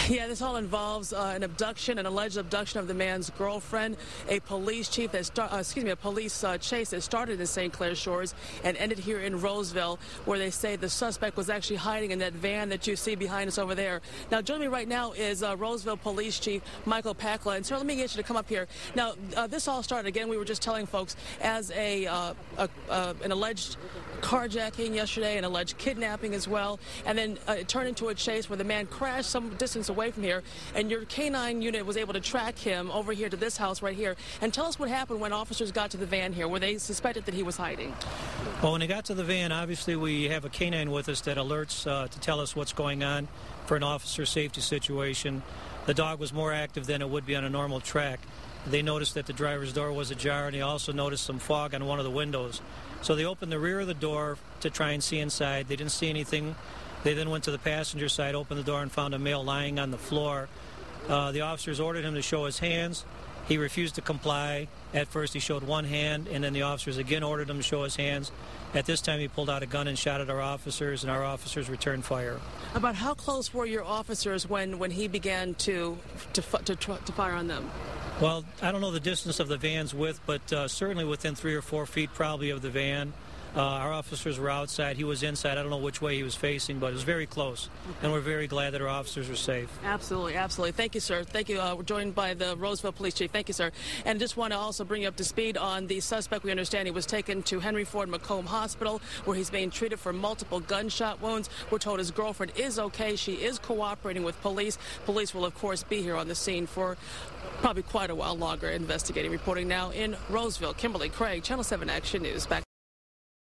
Yeah, this all involves an alleged abduction of the man's girlfriend. A police chief a police chase that started in St. Clair Shores and ended here in Roseville, where they say the suspect was actually hiding in that van that you see behind us over there. Now, joining me right now is Roseville Police Chief Michael Pakla. And sir, let me get you to come up here. Now, this all started, again, we were just telling folks, as an alleged carjacking yesterday, an alleged kidnapping as well, and then it turned into a chase where the man crashed some distance away from here, and your K-9 unit was able to track him over here to this house right here. And tell us what happened when officers got to the van here, where they suspected that he was hiding. Well, when they got to the van, obviously we have a K-9 with us that alerts to tell us what's going on for an officer safety situation. The dog was more active than it would be on a normal track. They noticed that the driver's door was ajar, and they also noticed some fog on one of the windows. So they opened the rear of the door to try and see inside. They didn't see anything. They then went to the passenger side, opened the door, and found a male lying on the floor. The officers ordered him to show his hands. He refused to comply. At first, he showed one hand, and then the officers again ordered him to show his hands. At this time, he pulled out a gun and shot at our officers, and our officers returned fire. About how close were your officers when he began to fire on them? Well, I don't know the distance of the van's width, but certainly within 3 or 4 feet probably of the van. Our officers were outside. He was inside. I don't know which way he was facing, but it was very close. Okay. And we're very glad that our officers were safe. Absolutely, absolutely. Thank you, sir. Thank you. We're joined by the Roseville Police Chief. Thank you, sir. And just want to also bring you up to speed on the suspect. We understand he was taken to Henry Ford Macomb Hospital, where he's being treated for multiple gunshot wounds. We're told his girlfriend is okay. She is cooperating with police. Police will, of course, be here on the scene for probably quite a while longer investigating. Reporting now in Roseville, Kimberly Craig, Channel 7 Action News. Back